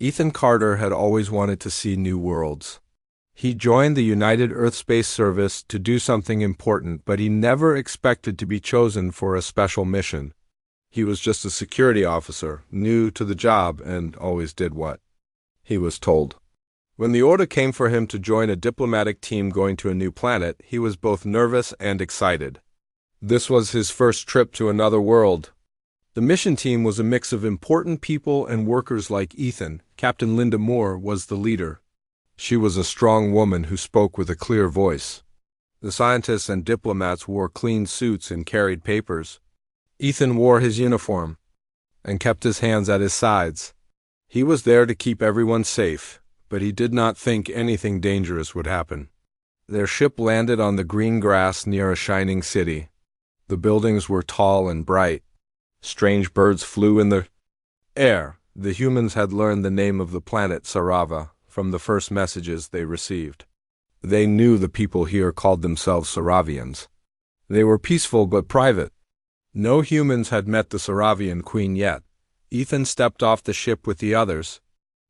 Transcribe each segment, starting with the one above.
Ethan Carter had always wanted to see new worlds. He joined the United Earth Space Service to do something important, but he never expected to be chosen for a special mission. He was just a security officer, new to the job, and always did what he was told. When the order came for him to join a diplomatic team going to a new planet, he was both nervous and excited. This was his first trip to another world. The mission team was a mix of important people and workers like Ethan. Captain Linda Moore was the leader. She was a strong woman who spoke with a clear voice. The scientists and diplomats wore clean suits and carried papers. Ethan wore his uniform and kept his hands at his sides. He was there to keep everyone safe, but he did not think anything dangerous would happen. Their ship landed on the green grass near a shining city. The buildings were tall and bright. Strange birds flew in the air. The humans had learned the name of the planet Sarava from the first messages they received. They knew the people here called themselves Saravians. They were peaceful but private. No humans had met the Saravian queen yet. Ethan stepped off the ship with the others.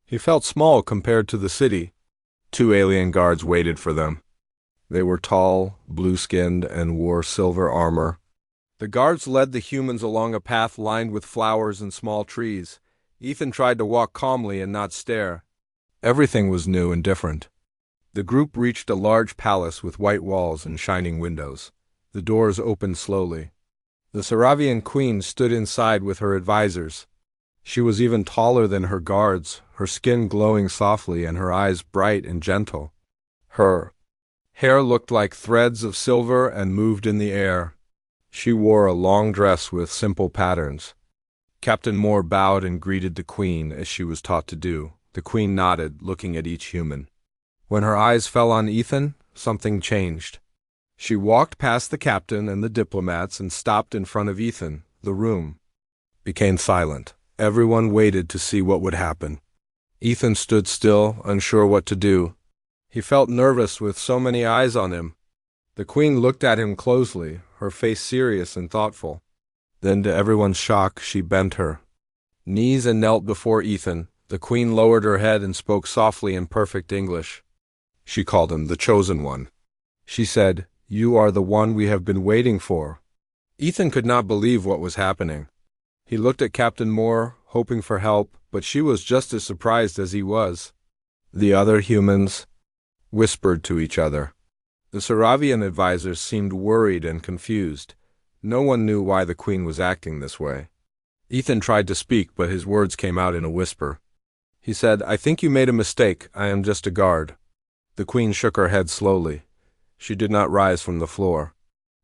He felt small compared to the city. 2 alien guards waited for them. They were tall, blue-skinned, and wore silver armor. The guards led the humans along a path lined with flowers and small trees. Ethan tried to walk calmly and not stare. Everything was new and different. The group reached a large palace with white walls and shining windows. The doors opened slowly. The Saravian queen stood inside with her advisors. She was even taller than her guards, her skin glowing softly and her eyes bright and gentle. Her hair looked like threads of silver and moved in the air. She wore a long dress with simple patterns. Captain Moore bowed and greeted the queen as she was taught to do. The queen nodded, looking at each human. When her eyes fell on Ethan, something changed. She walked past the captain and the diplomats and stopped in front of Ethan. The room became silent. Everyone waited to see what would happen. Ethan stood still, unsure what to do. He felt nervous with so many eyes on him. The queen looked at him closely, her face serious and thoughtful. Then, to everyone's shock, she bent her knees and knelt before Ethan. The queen lowered her head and spoke softly in perfect English. She called him the Chosen One. She said, "You are the one we have been waiting for." Ethan could not believe what was happening. He looked at Captain Moore, hoping for help, but she was just as surprised as he was. The other humans whispered to each other. The Saravian advisors seemed worried and confused. No one knew why the queen was acting this way. Ethan tried to speak, but his words came out in a whisper. He said, "I think you made a mistake. I am just a guard." The queen shook her head slowly. She did not rise from the floor.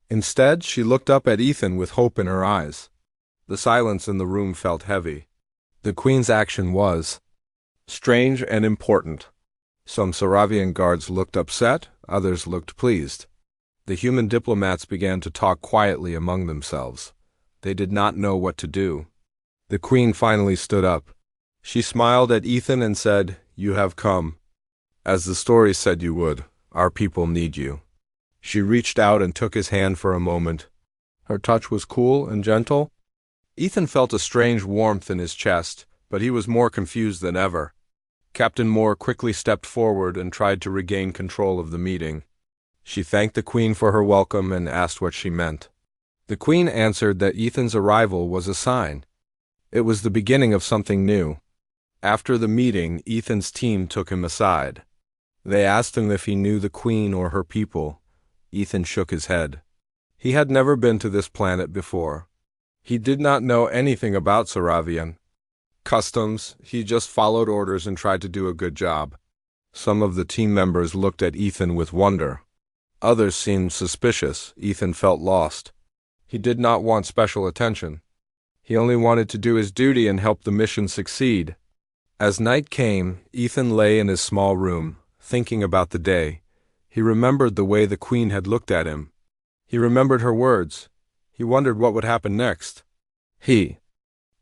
Instead, she looked up at Ethan with hope in her eyes. The silence in the room felt heavy. The queen's action was strange and important. Some Saravian guards looked upset, others looked pleased. The human diplomats began to talk quietly among themselves. They did not know what to do. The queen finally stood up. She smiled at Ethan and said, "You have come. As the story said you would. Our people need you." She reached out and took his hand for a moment. Her touch was cool and gentle. Ethan felt a strange warmth in his chest, but he was more confused than ever. Captain Moore quickly stepped forward and tried to regain control of the meeting. She thanked the queen for her welcome and asked what she meant. The queen answered that Ethan's arrival was a sign. It was the beginning of something new. After the meeting, Ethan's team took him aside. They asked him if he knew the queen or her people. Ethan shook his head. He had never been to this planet before. He did not know anything about Saravian customs. He just followed orders and tried to do a good job. Some of the team members looked at Ethan with wonder. Others seemed suspicious. Ethan felt lost. He did not want special attention. He only wanted to do his duty and help the mission succeed. As night came, Ethan lay in his small room, thinking about the day. He remembered the way the queen had looked at him. He remembered her words. He wondered what would happen next. He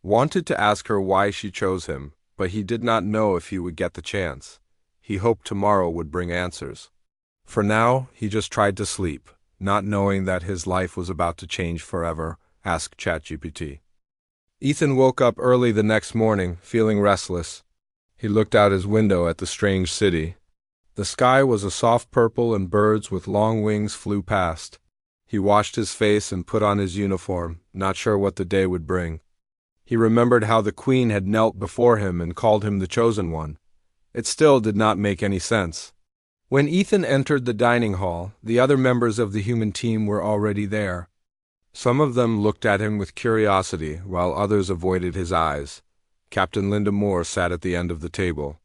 wanted to ask her why she chose him, but he did not know if he would get the chance. He hoped tomorrow would bring answers. For now, he just tried to sleep, not knowing that his life was about to change forever. Ask ChatGPT. Ethan woke up early the next morning, feeling restless. He looked out his window at the strange city. The sky was a soft purple and birds with long wings flew past. He washed his face and put on his uniform, not sure what the day would bring. He remembered how the Queen had knelt before him and called him the Chosen One. It still did not make any sense. When Ethan entered the dining hall, the other members of the human team were already there. Some of them looked at him with curiosity, while others avoided his eyes. Captain Linda Moore sat at the end of the table.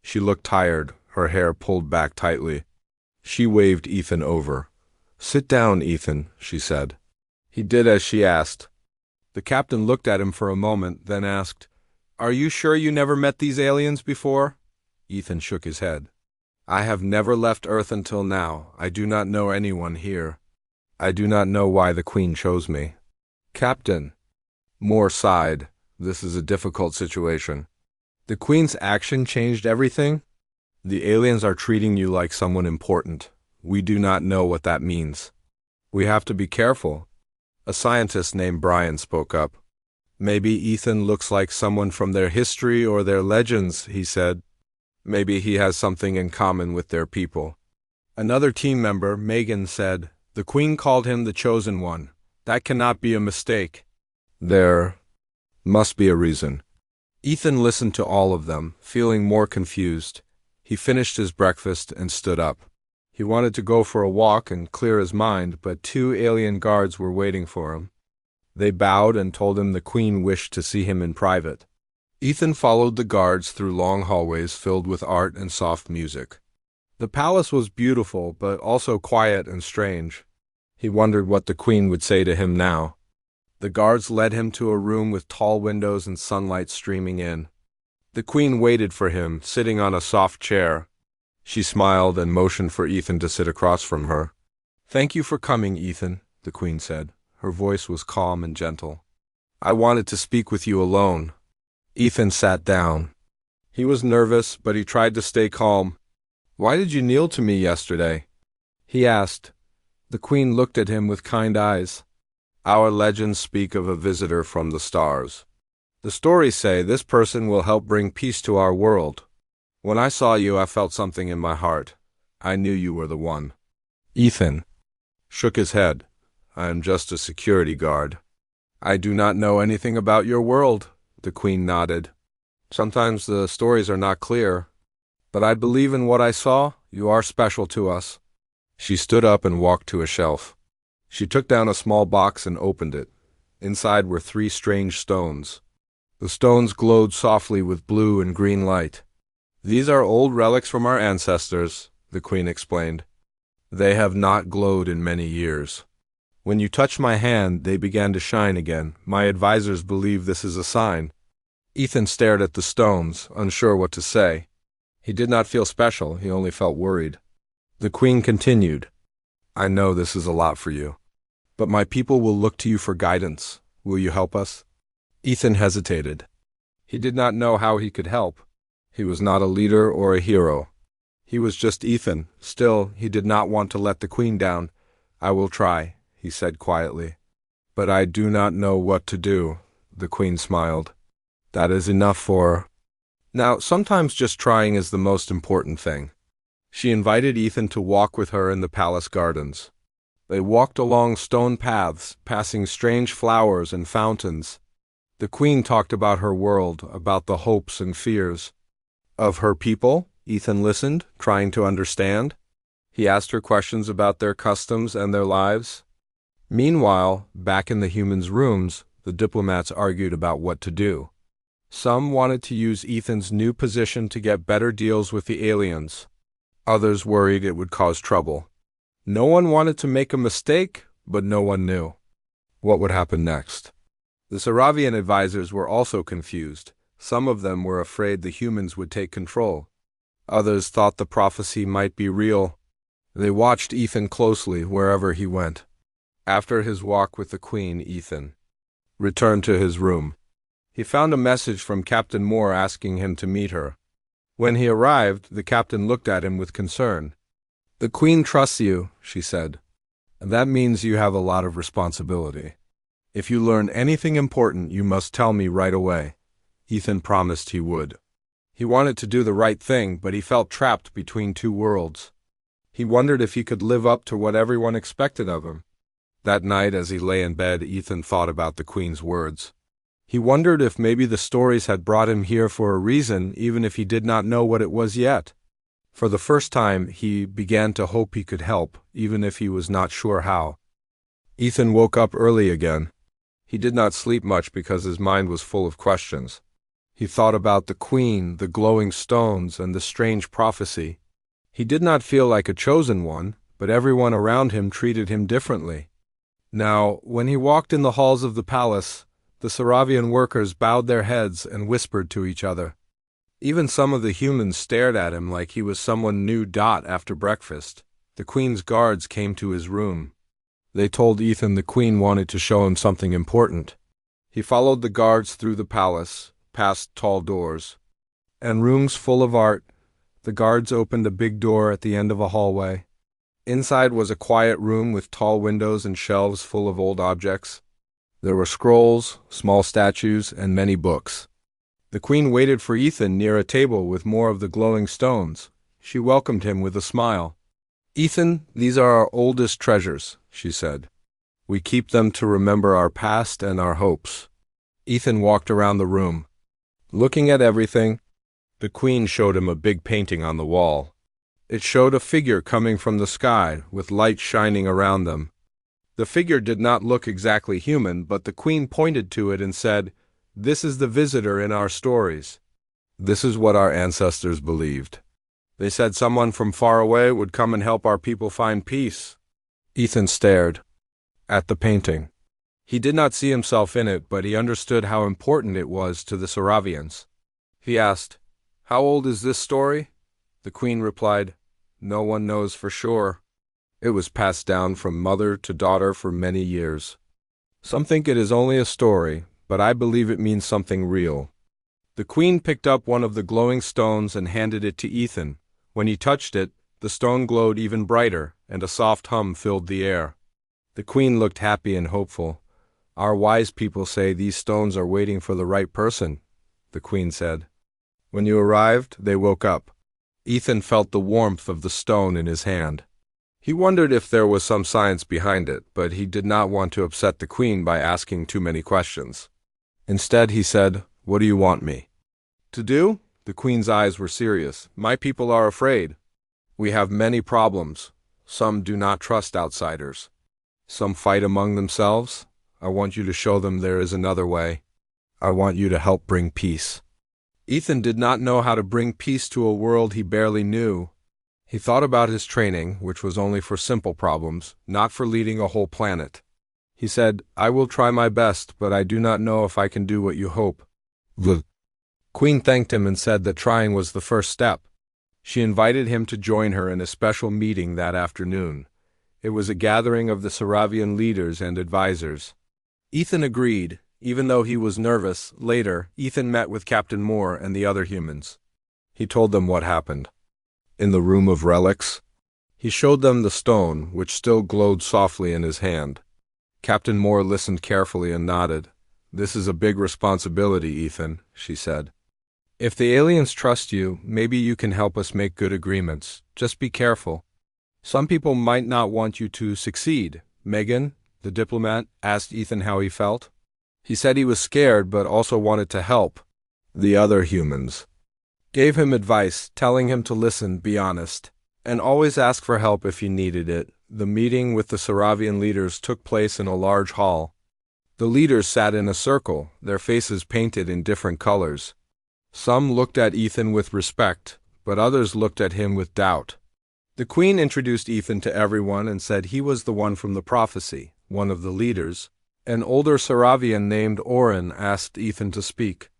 She looked tired, her hair pulled back tightly. She waved Ethan over. "Sit down, Ethan," she said. He did as she asked. The captain looked at him for a moment, then asked, "Are you sure you never met these aliens before?" Ethan shook his head. "I have never left Earth until now. I do not know anyone here. I do not know why the Queen chose me." "Captain," Moore sighed, "this is a difficult situation. The Queen's action changed everything? The aliens are treating you like someone important. We do not know what that means. We have to be careful." A scientist named Brian spoke up. "Maybe Ethan looks like someone from their history or their legends," he said. "Maybe he has something in common with their people." Another team member, Megan, said, "The Queen called him the Chosen One. That cannot be a mistake. There must be a reason." Ethan listened to all of them, feeling more confused. He finished his breakfast and stood up. He wanted to go for a walk and clear his mind, but 2 alien guards were waiting for him. They bowed and told him the Queen wished to see him in private. Ethan followed the guards through long hallways filled with art and soft music. The palace was beautiful, but also quiet and strange. He wondered what the Queen would say to him now. The guards led him to a room with tall windows and sunlight streaming in. The Queen waited for him, sitting on a soft chair. She smiled and motioned for Ethan to sit across from her. "Thank you for coming, Ethan," the Queen said. Her voice was calm and gentle. "I wanted to speak with you alone." Ethan sat down. He was nervous, but he tried to stay calm. "Why did you kneel to me yesterday?" he asked. The Queen looked at him with kind eyes. "Our legends speak of a visitor from the stars. The stories say this person will help bring peace to our world. When I saw you, I felt something in my heart. I knew you were the one." Ethan shook his head. "I am just a security guard." "I do not know anything about your world," the Queen nodded. "Sometimes the stories are not clear. But I believe in what I saw. You are special to us." She stood up and walked to a shelf. She took down a small box and opened it. Inside were 3 strange stones. The stones glowed softly with blue and green light. "These are old relics from our ancestors," the Queen explained. "They have not glowed in many years. When you touched my hand, they began to shine again. My advisors believe this is a sign." Ethan stared at the stones, unsure what to say. He did not feel special, he only felt worried. The Queen continued, "I know this is a lot for you, but my people will look to you for guidance. Will you help us?" Ethan hesitated. He did not know how he could help. He was not a leader or a hero. He was just Ethan. Still, he did not want to let the Queen down. "I will try," he said quietly. "But I do not know what to do," the Queen smiled. "That is enough for now. Sometimes just trying is the most important thing." She invited Ethan to walk with her in the palace gardens. They walked along stone paths, passing strange flowers and fountains. The Queen talked about her world, about the hopes and fears of her people. Ethan listened, trying to understand. He asked her questions about their customs and their lives. Meanwhile, back in the humans' rooms, the diplomats argued about what to do. Some wanted to use Ethan's new position to get better deals with the aliens. Others worried it would cause trouble. No one wanted to make a mistake, but no one knew what would happen next. The Saravian advisors were also confused. Some of them were afraid the humans would take control. Others thought the prophecy might be real. They watched Ethan closely wherever he went. After his walk with the Queen, Ethan returned to his room. He found a message from Captain Moore asking him to meet her. When he arrived, the captain looked at him with concern. "The Queen trusts you," she said. "That means you have a lot of responsibility. If you learn anything important, you must tell me right away." Ethan promised he would. He wanted to do the right thing, but he felt trapped between two worlds. He wondered if he could live up to what everyone expected of him. That night, as he lay in bed, Ethan thought about the Queen's words. He wondered if maybe the stories had brought him here for a reason, even if he did not know what it was yet. For the first time, he began to hope he could help, even if he was not sure how. Ethan woke up early again. He did not sleep much because his mind was full of questions. He thought about the Queen, the glowing stones, and the strange prophecy. He did not feel like a chosen one, but everyone around him treated him differently. Now, when he walked in the halls of the palace, the Saravian workers bowed their heads and whispered to each other. Even some of the humans stared at him like he was someone new. After breakfast, the Queen's guards came to his room. They told Ethan the Queen wanted to show him something important. He followed the guards through the palace, past tall doors, and rooms full of art. The guards opened a big door at the end of a hallway. Inside was a quiet room with tall windows and shelves full of old objects. There were scrolls, small statues, and many books. The Queen waited for Ethan near a table with more of the glowing stones. She welcomed him with a smile. "Ethan, these are our oldest treasures," she said. "We keep them to remember our past and our hopes." Ethan walked around the room. Looking at everything, the Queen showed him a big painting on the wall. It showed a figure coming from the sky, with light shining around them. The figure did not look exactly human, but the Queen pointed to it and said, "This is the visitor in our stories. This is what our ancestors believed. They said someone from far away would come and help our people find peace." Ethan stared at the painting. He did not see himself in it, but he understood how important it was to the Saravians. He asked, "How old is this story?" The Queen replied, "No one knows for sure. It was passed down from mother to daughter for many years. Some think it is only a story, but I believe it means something real." The Queen picked up one of the glowing stones and handed it to Ethan. When he touched it, the stone glowed even brighter, and a soft hum filled the air. The Queen looked happy and hopeful. "Our wise people say these stones are waiting for the right person," the Queen said. "When you arrived, they woke up." Ethan felt the warmth of the stone in his hand. He wondered if there was some science behind it, but he did not want to upset the Queen by asking too many questions. Instead, he said, "What do you want me to do?" The Queen's eyes were serious. "My people are afraid. We have many problems. Some do not trust outsiders. Some fight among themselves. I want you to show them there is another way. I want you to help bring peace." Ethan did not know how to bring peace to a world he barely knew. He thought about his training, which was only for simple problems, not for leading a whole planet. He said, "I will try my best, but I do not know if I can do what you hope." The Queen thanked him and said that trying was the first step. She invited him to join her in a special meeting that afternoon. It was a gathering of the Saravian leaders and advisors. Ethan agreed, even though he was nervous. Later, Ethan met with Captain Moore and the other humans. He told them what happened. In the room of relics, he showed them the stone, which still glowed softly in his hand. Captain Moore listened carefully and nodded. "This is a big responsibility, Ethan," she said. "If the aliens trust you, maybe you can help us make good agreements. Just be careful. Some people might not want you to succeed." Megan, the diplomat, asked Ethan how he felt. He said he was scared but also wanted to help. The other humans gave him advice, telling him to listen, be honest, and always ask for help if he needed it. The meeting with the Saravian leaders took place in a large hall. The leaders sat in a circle, their faces painted in different colors. Some looked at Ethan with respect, but others looked at him with doubt. The Queen introduced Ethan to everyone and said he was the one from the prophecy, one of the leaders. An older Saravian named Oren asked Ethan to speak.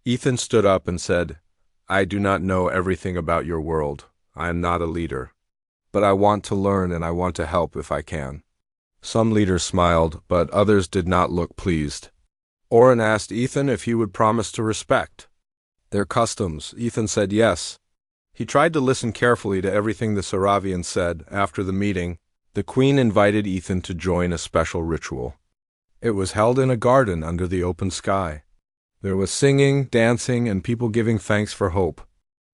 Ethan stood up and said, "I do not know everything about your world. I am not a leader. But I want to learn and I want to help if I can." Some leaders smiled, but others did not look pleased. Oren asked Ethan if he would promise to respect their customs. Ethan said yes. He tried to listen carefully to everything the Saravians said. After the meeting, the Queen invited Ethan to join a special ritual. It was held in a garden under the open sky. There was singing, dancing, and people giving thanks for hope.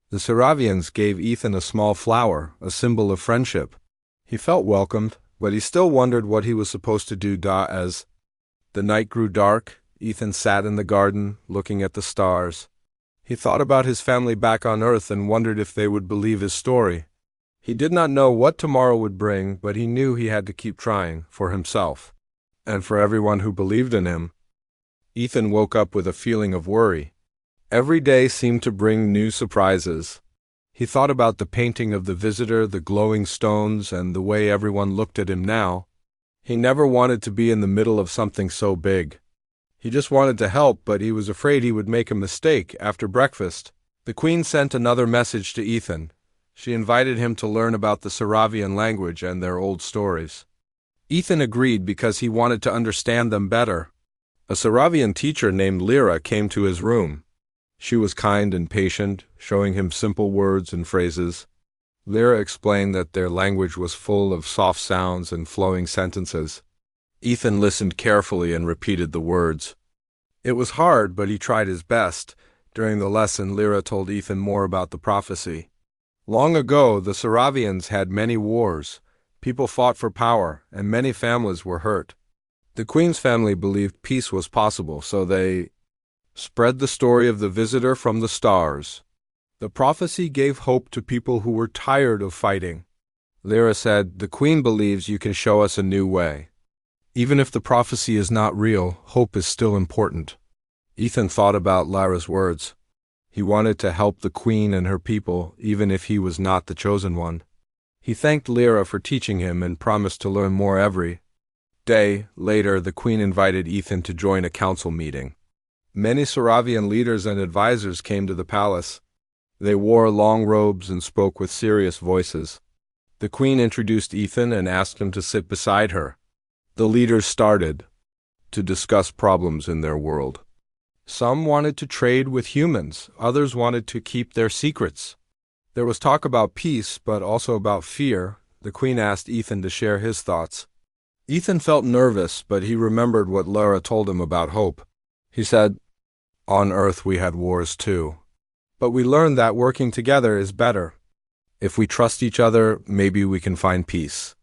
The Saravians gave Ethan a small flower, a symbol of friendship. He felt welcomed, but he still wondered what he was supposed to do. As the night grew dark, Ethan sat in the garden, looking at the stars. He thought about his family back on Earth and wondered if they would believe his story. He did not know what tomorrow would bring, but he knew he had to keep trying, for himself, and for everyone who believed in him. Ethan woke up with a feeling of worry. Every day seemed to bring new surprises. He thought about the painting of the visitor, the glowing stones, and the way everyone looked at him now. He never wanted to be in the middle of something so big. He just wanted to help, but he was afraid he would make a mistake. After breakfast, the Queen sent another message to Ethan. She invited him to learn about the Saravian language and their old stories. Ethan agreed because he wanted to understand them better. A Saravian teacher named Lyra came to his room. She was kind and patient, showing him simple words and phrases. Lyra explained that their language was full of soft sounds and flowing sentences. Ethan listened carefully and repeated the words. It was hard, but he tried his best. During the lesson, Lyra told Ethan more about the prophecy. Long ago, the Saravians had many wars. People fought for power, and many families were hurt. The Queen's family believed peace was possible, so they spread the story of the visitor from the stars. The prophecy gave hope to people who were tired of fighting. Lyra said, "The Queen believes you can show us a new way. Even if the prophecy is not real, hope is still important." Ethan thought about Lyra's words. He wanted to help the Queen and her people, even if he was not the chosen one. He thanked Lyra for teaching him and promised to learn more every day. Later, the Queen invited Ethan to join a council meeting. Many Saravian leaders and advisors came to the palace. They wore long robes and spoke with serious voices. The Queen introduced Ethan and asked him to sit beside her. The leaders started to discuss problems in their world. Some wanted to trade with humans, others wanted to keep their secrets. There was talk about peace, but also about fear. The Queen asked Ethan to share his thoughts. Ethan felt nervous, but he remembered what Lyra told him about hope. He said, "On Earth we had wars too. But we learned that working together is better. If we trust each other, maybe we can find peace."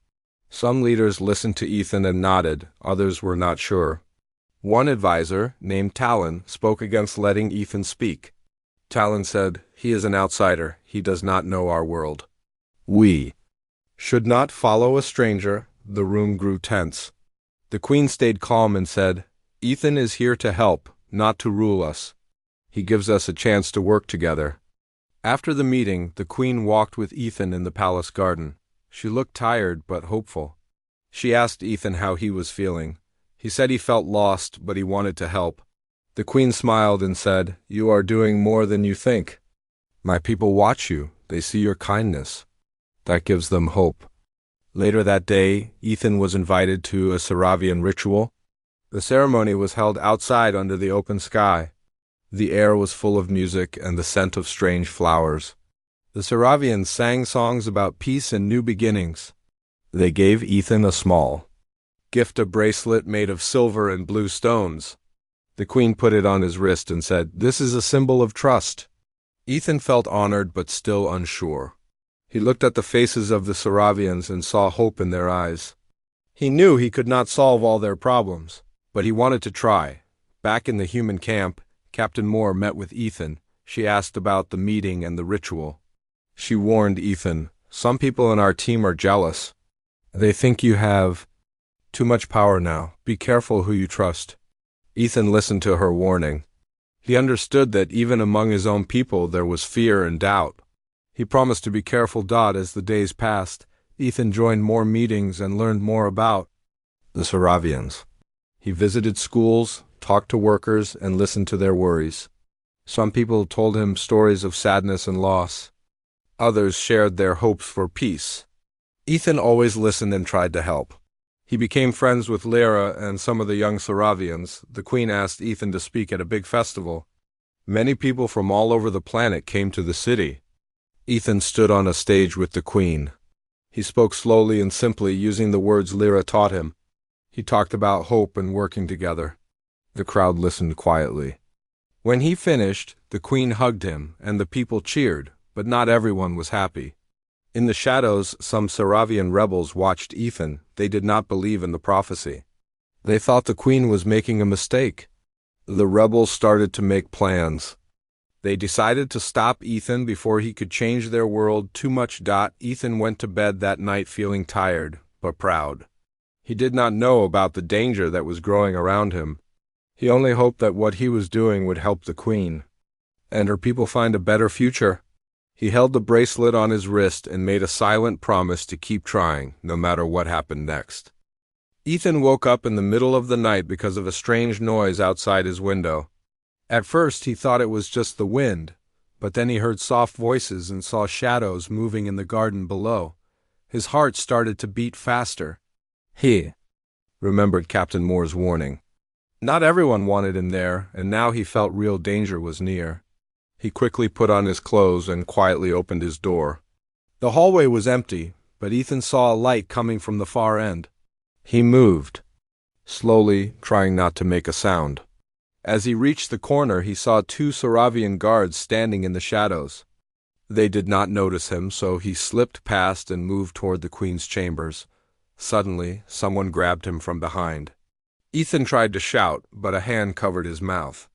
Some leaders listened to Ethan and nodded, others were not sure. One advisor, named Talon, spoke against letting Ethan speak. Talon said, "He is an outsider. He does not know our world. We should not follow a stranger." The room grew tense. The Queen stayed calm and said, "Ethan is here to help, not to rule us. He gives us a chance to work together." After the meeting, the Queen walked with Ethan in the palace garden. She looked tired but hopeful. She asked Ethan how he was feeling. He said he felt lost, but he wanted to help. The Queen smiled and said, "You are doing more than you think. My people watch you. They see your kindness. That gives them hope." Later that day, Ethan was invited to a Saravian ritual. The ceremony was held outside under the open sky. The air was full of music and the scent of strange flowers. The Saravians sang songs about peace and new beginnings. They gave Ethan a small gift, a bracelet made of silver and blue stones. The Queen put it on his wrist and said, "This is a symbol of trust." Ethan felt honored but still unsure. He looked at the faces of the Saravians and saw hope in their eyes. He knew he could not solve all their problems, but he wanted to try. Back in the human camp, Captain Moore met with Ethan. She asked about the meeting and the ritual. She warned Ethan, "Some people in our team are jealous. They think you have too much power now. Be careful who you trust." Ethan listened to her warning. He understood that even among his own people there was fear and doubt. He promised to be careful. As the days passed, Ethan joined more meetings and learned more about the Saravians. He visited schools, talked to workers, and listened to their worries. Some people told him stories of sadness and loss. Others shared their hopes for peace. Ethan always listened and tried to help. He became friends with Lyra and some of the young Saravians. The Queen asked Ethan to speak at a big festival. Many people from all over the planet came to the city. Ethan stood on a stage with the Queen. He spoke slowly and simply, using the words Lyra taught him. He talked about hope and working together. The crowd listened quietly. When he finished, the queen hugged him, and the people cheered, but not everyone was happy. In the shadows, some Saravian rebels watched Ethan. They did not believe in the prophecy. They thought the queen was making a mistake. The rebels started to make plans. They decided to stop Ethan before he could change their world too much. Ethan went to bed that night feeling tired, but proud. He did not know about the danger that was growing around him. He only hoped that what he was doing would help the queen and her people find a better future. He held the bracelet on his wrist and made a silent promise to keep trying, no matter what happened next. Ethan woke up in the middle of the night because of a strange noise outside his window. At first he thought it was just the wind, but then he heard soft voices and saw shadows moving in the garden below. His heart started to beat faster. He remembered Captain Moore's warning. Not everyone wanted him there, and now he felt real danger was near. He quickly put on his clothes and quietly opened his door. The hallway was empty, but Ethan saw a light coming from the far end. He moved, slowly, trying not to make a sound. As he reached the corner, he saw 2 Saravian guards standing in the shadows. They did not notice him, so he slipped past and moved toward the queen's chambers. Suddenly, someone grabbed him from behind. Ethan tried to shout, but a hand covered his mouth.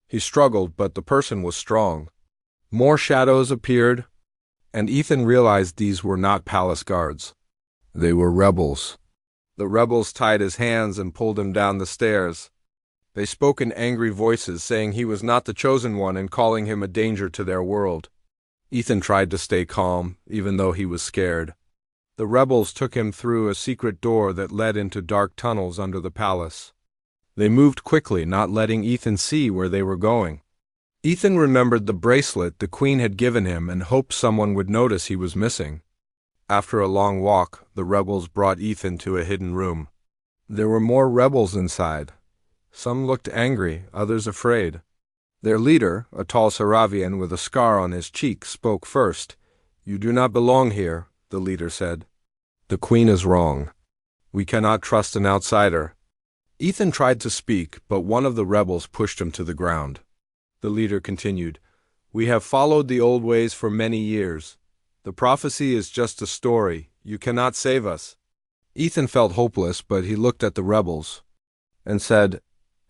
He struggled, but the person was strong. More shadows appeared, and Ethan realized these were not palace guards. They were rebels. The rebels tied his hands and pulled him down the stairs. They spoke in angry voices, saying he was not the chosen one and calling him a danger to their world. Ethan tried to stay calm, even though he was scared. The rebels took him through a secret door that led into dark tunnels under the palace. They moved quickly, not letting Ethan see where they were going. Ethan remembered the bracelet the queen had given him and hoped someone would notice he was missing. After a long walk, the rebels brought Ethan to a hidden room. There were more rebels inside. Some looked angry, others afraid. Their leader, a tall Saravian with a scar on his cheek, spoke first. "You do not belong here," the leader said. "The queen is wrong. We cannot trust an outsider." Ethan tried to speak, but one of the rebels pushed him to the ground. The leader continued, "We have followed the old ways for many years. The prophecy is just a story. You cannot save us." Ethan felt hopeless, but he looked at the rebels and said,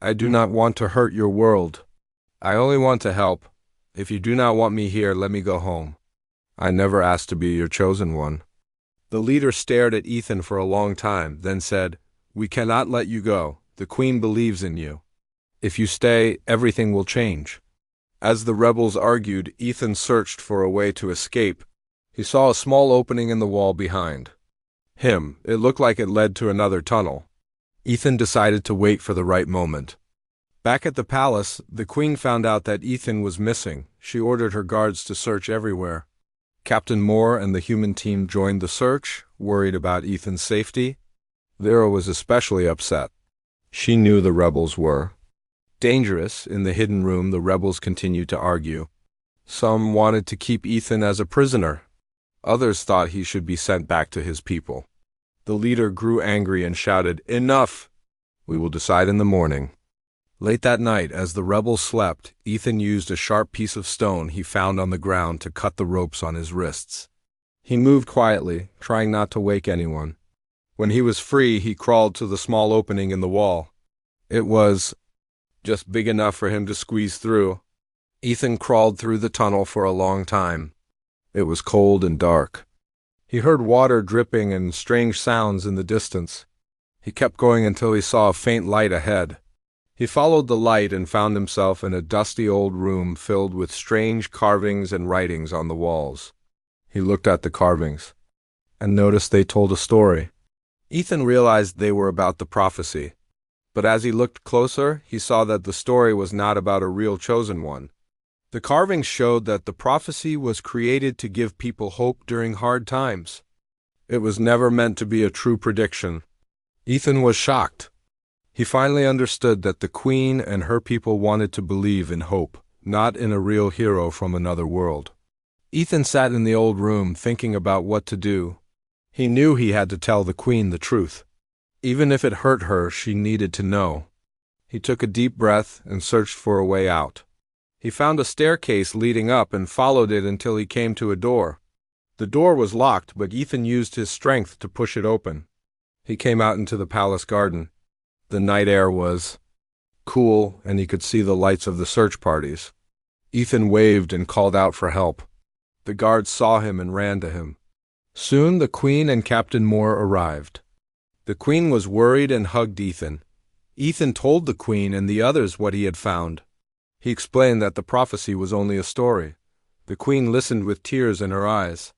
"I do not want to hurt your world. I only want to help. If you do not want me here, let me go home. I never asked to be your chosen one." The leader stared at Ethan for a long time, then said, "We cannot let you go. The queen believes in you. If you stay, everything will change." As the rebels argued, Ethan searched for a way to escape. He saw a small opening in the wall behind him. It looked like it led to another tunnel. Ethan decided to wait for the right moment. Back at the palace, the queen found out that Ethan was missing. She ordered her guards to search everywhere. Captain Moore and the human team joined the search, worried about Ethan's safety. Vera was especially upset. She knew the rebels were dangerous. In the hidden room, the rebels continued to argue. Some wanted to keep Ethan as a prisoner. Others thought he should be sent back to his people. The leader grew angry and shouted, "Enough! We will decide in the morning." Late that night, as the rebels slept, Ethan used a sharp piece of stone he found on the ground to cut the ropes on his wrists. He moved quietly, trying not to wake anyone. When he was free, he crawled to the small opening in the wall. It was just big enough for him to squeeze through. Ethan crawled through the tunnel for a long time. It was cold and dark. He heard water dripping and strange sounds in the distance. He kept going until he saw a faint light ahead. He followed the light and found himself in a dusty old room filled with strange carvings and writings on the walls. He looked at the carvings and noticed they told a story. Ethan realized they were about the prophecy. But as he looked closer, he saw that the story was not about a real chosen one. The carvings showed that the prophecy was created to give people hope during hard times. It was never meant to be a true prediction. Ethan was shocked. He finally understood that the queen and her people wanted to believe in hope, not in a real hero from another world. Ethan sat in the old room thinking about what to do. He knew he had to tell the queen the truth. Even if it hurt her, she needed to know. He took a deep breath and searched for a way out. He found a staircase leading up and followed it until he came to a door. The door was locked, but Ethan used his strength to push it open. He came out into the palace garden. The night air was cool, and he could see the lights of the search parties. Ethan waved and called out for help. The guards saw him and ran to him. Soon the Queen and Captain Moore arrived. The Queen was worried and hugged Ethan. Ethan told the Queen and the others what he had found. He explained that the prophecy was only a story. The Queen listened with tears in her eyes.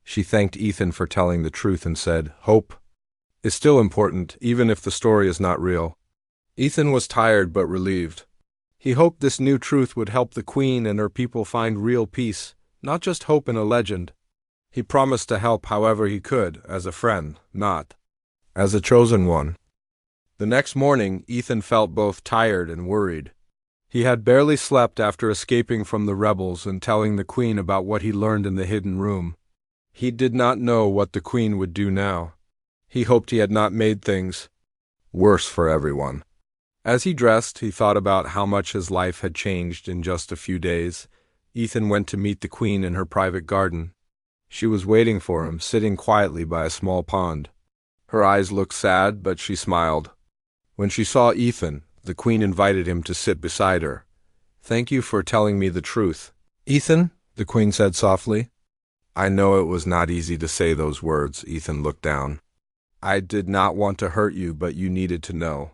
She thanked Ethan for telling the truth and said, "Hope is still important, even if the story is not real." Ethan was tired but relieved. He hoped this new truth would help the Queen and her people find real peace, not just hope in a legend. He promised to help however he could, as a friend, not as a chosen one. The next morning, Ethan felt both tired and worried. He had barely slept after escaping from the rebels and telling the Queen about what he learned in the hidden room. He did not know what the Queen would do now. He hoped he had not made things worse for everyone. As he dressed, he thought about how much his life had changed in just a few days. Ethan went to meet the Queen in her private garden. She was waiting for him, sitting quietly by a small pond. Her eyes looked sad, but she smiled. When she saw Ethan, the Queen invited him to sit beside her. "Thank you for telling me the truth, Ethan," the Queen said softly. "I know it was not easy to say those words." Ethan looked down. "I did not want to hurt you, but you needed to know.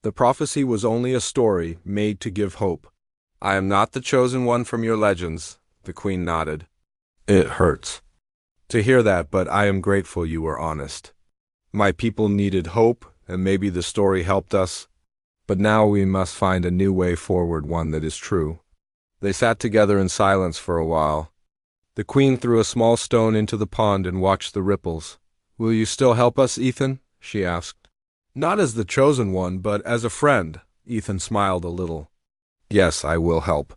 The prophecy was only a story made to give hope. I am not the chosen one from your legends." The Queen nodded. "It hurts to hear that, but I am grateful you were honest. My people needed hope, and maybe the story helped us. But now we must find a new way forward, one that is true." They sat together in silence for a while. The Queen threw a small stone into the pond and watched the ripples. "Will you still help us, Ethan?" she asked. "Not as the chosen one, but as a friend." Ethan smiled a little. "Yes, I will help.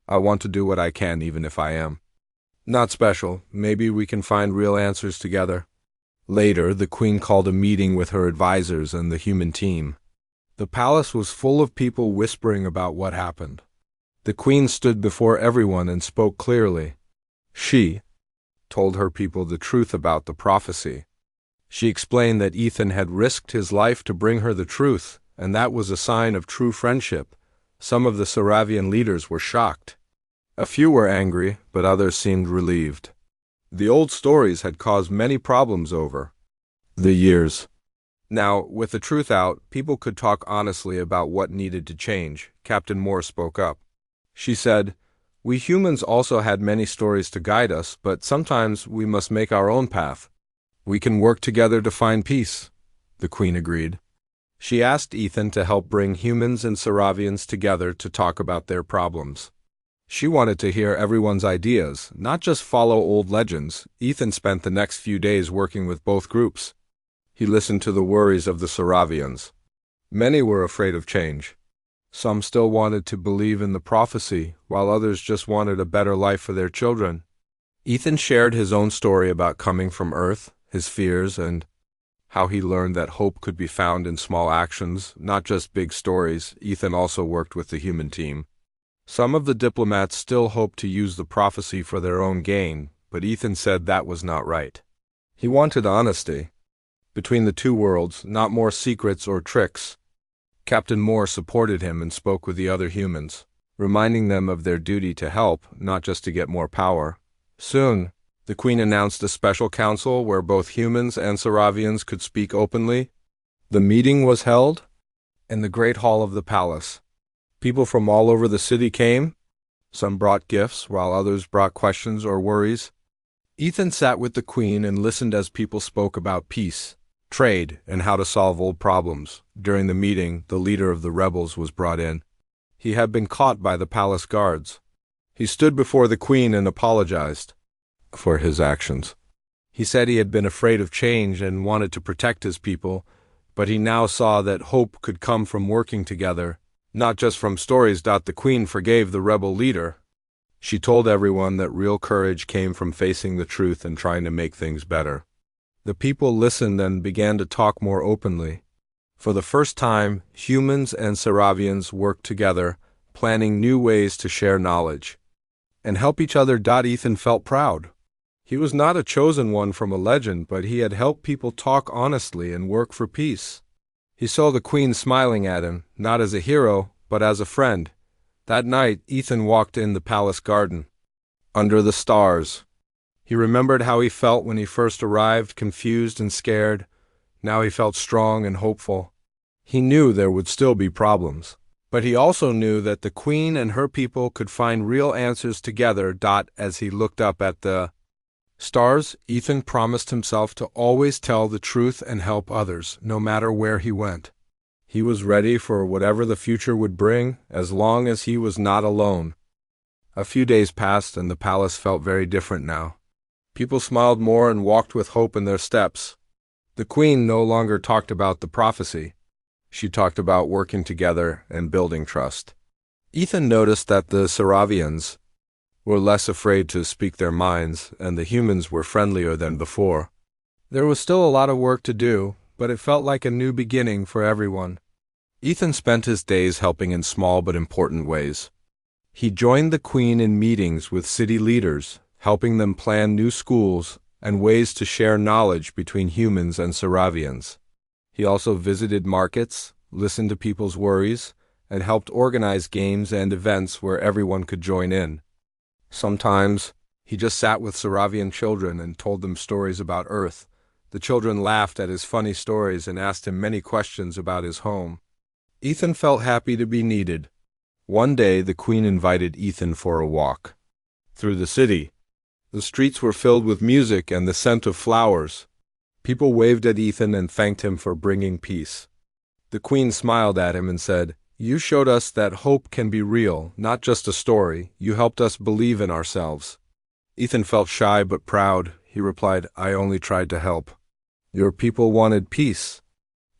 I want to do what I can, even if I am not special. Maybe we can find real answers together." Later, the Queen called a meeting with her advisors and the human team. The palace was full of people whispering about what happened. The Queen stood before everyone and spoke clearly. She told her people the truth about the prophecy. She explained that Ethan had risked his life to bring her the truth, and that was a sign of true friendship. Some of the Saravian leaders were shocked. A few were angry, but others seemed relieved. The old stories had caused many problems over the years. Now, with the truth out, people could talk honestly about what needed to change. Captain Moore spoke up. She said, "We humans also had many stories to guide us, but sometimes we must make our own path. We can work together to find peace." The Queen agreed. She asked Ethan to help bring humans and Saravians together to talk about their problems. She wanted to hear everyone's ideas, not just follow old legends. Ethan spent the next few days working with both groups. He listened to the worries of the Saravians. Many were afraid of change. Some still wanted to believe in the prophecy, while others just wanted a better life for their children. Ethan shared his own story about coming from Earth, his fears, and how he learned that hope could be found in small actions, not just big stories. Ethan also worked with the human team. Some of the diplomats still hoped to use the prophecy for their own gain, but Ethan said that was not right. He wanted honesty between the two worlds, not more secrets or tricks. Captain Moore supported him and spoke with the other humans, reminding them of their duty to help, not just to get more power. Soon, the Queen announced a special council where both humans and Saravians could speak openly. The meeting was held in the Great Hall of the palace. People from all over the city came. Some brought gifts, while others brought questions or worries. Ethan sat with the Queen and listened as people spoke about peace, trade, and how to solve old problems. During the meeting, the leader of the rebels was brought in. He had been caught by the palace guards. He stood before the Queen and apologized for his actions. He said he had been afraid of change and wanted to protect his people, but he now saw that hope could come from working together, not just from stories. The Queen forgave the rebel leader. She told everyone that real courage came from facing the truth and trying to make things better. The people listened and began to talk more openly. For the first time, humans and Saravians worked together, planning new ways to share knowledge and help each other. Ethan felt proud. He was not a chosen one from a legend, but he had helped people talk honestly and work for peace. He saw the Queen smiling at him, not as a hero, but as a friend. That night, Ethan walked in the palace garden, under the stars. He remembered how he felt when he first arrived, confused and scared. Now he felt strong and hopeful. He knew there would still be problems, but he also knew that the Queen and her people could find real answers together. As he looked up at the stars, Ethan promised himself to always tell the truth and help others, no matter where he went. He was ready for whatever the future would bring, as long as he was not alone. A few days passed, and the palace felt very different now. People smiled more and walked with hope in their steps. The Queen no longer talked about the prophecy. She talked about working together and building trust. Ethan noticed that the Saravians were less afraid to speak their minds, and the humans were friendlier than before. There was still a lot of work to do, but it felt like a new beginning for everyone. Ethan spent his days helping in small but important ways. He joined the Queen in meetings with city leaders, helping them plan new schools and ways to share knowledge between humans and Saravians. He also visited markets, listened to people's worries, and helped organize games and events where everyone could join in. Sometimes, he just sat with Saravian children and told them stories about Earth. The children laughed at his funny stories and asked him many questions about his home. Ethan felt happy to be needed. One day, the Queen invited Ethan for a walk through the city. The streets were filled with music and the scent of flowers. People waved at Ethan and thanked him for bringing peace. The Queen smiled at him and said, "You showed us that hope can be real, not just a story. You helped us believe in ourselves." Ethan felt shy but proud. He replied, "I only tried to help. Your people wanted peace.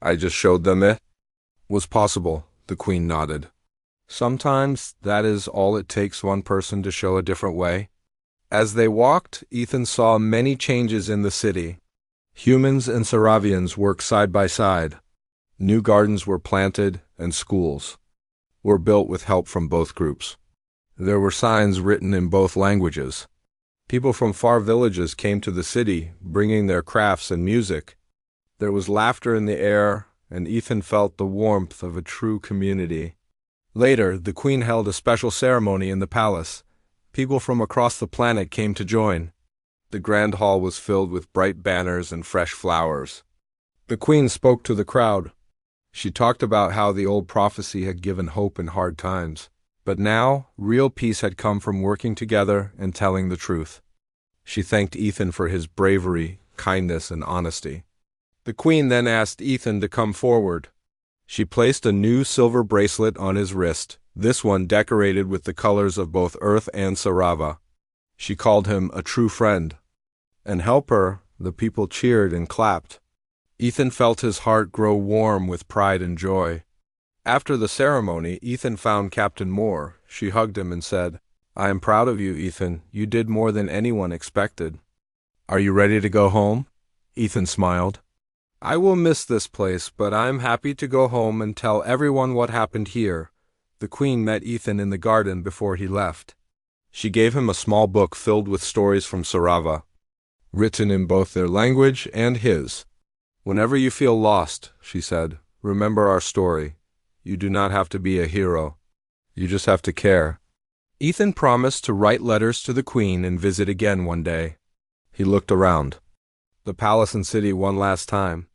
I just showed them it was possible." The Queen nodded. Sometimes that is all it takes, one person to show a different way. As they walked, Ethan saw many changes in the city. Humans and Saravians worked side by side. New gardens were planted, and schools were built with help from both groups. There were signs written in both languages. People from far villages came to the city, bringing their crafts and music. There was laughter in the air, and Ethan felt the warmth of a true community. Later, the Queen held a special ceremony in the palace. People from across the planet came to join. The grand hall was filled with bright banners and fresh flowers. The Queen spoke to the crowd. She talked about how the old prophecy had given hope in hard times. But now, real peace had come from working together and telling the truth. She thanked Ethan for his bravery, kindness, and honesty. The Queen then asked Ethan to come forward. She placed a new silver bracelet on his wrist, this one decorated with the colors of both Earth and Sarava. She called him a true friend. And helper, the people cheered and clapped. Ethan felt his heart grow warm with pride and joy. After the ceremony, Ethan found Captain Moore. She hugged him and said, "I am proud of you, Ethan. You did more than anyone expected." "Are you ready to go home?" Ethan smiled. "I will miss this place, but I'm happy to go home and tell everyone what happened here." The Queen met Ethan in the garden before he left. She gave him a small book filled with stories from Sarava, written in both their language and his. "Whenever you feel lost," she said, "remember our story. You do not have to be a hero. You just have to care." Ethan promised to write letters to the Queen and visit again one day. He looked around the palace and city one last time.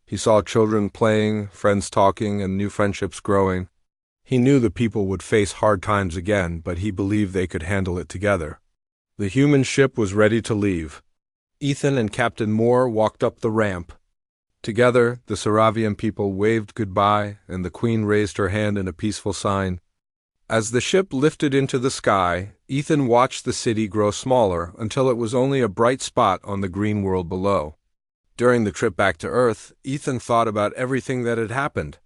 He saw children playing, friends talking, and new friendships growing. He knew the people would face hard times again, but he believed they could handle it together. The human ship was ready to leave. Ethan and Captain Moore walked up the ramp. Together, the Saravian people waved goodbye, and the Queen raised her hand in a peaceful sign. As the ship lifted into the sky, Ethan watched the city grow smaller until it was only a bright spot on the green world below. During the trip back to Earth, Ethan thought about everything that had happened.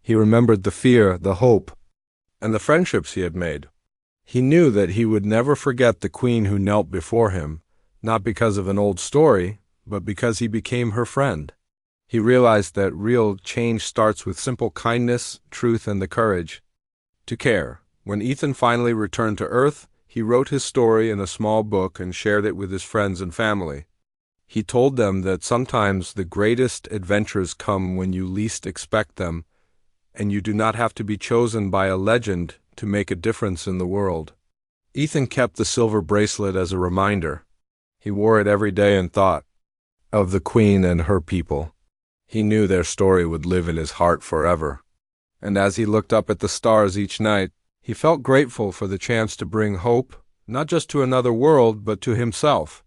He remembered the fear, the hope, and the friendships he had made. He knew that he would never forget the Queen who knelt before him, not because of an old story, but because he became her friend. He realized that real change starts with simple kindness, truth, and the courage to care, When Ethan finally returned to Earth, he wrote his story in a small book and shared it with his friends and family. He told them that sometimes the greatest adventures come when you least expect them, and you do not have to be chosen by a legend to make a difference in the world. Ethan kept the silver bracelet as a reminder. He wore it every day and thought of the Queen and her people. He knew their story would live in his heart forever. And as he looked up at the stars each night, he felt grateful for the chance to bring hope, not just to another world, but to himself.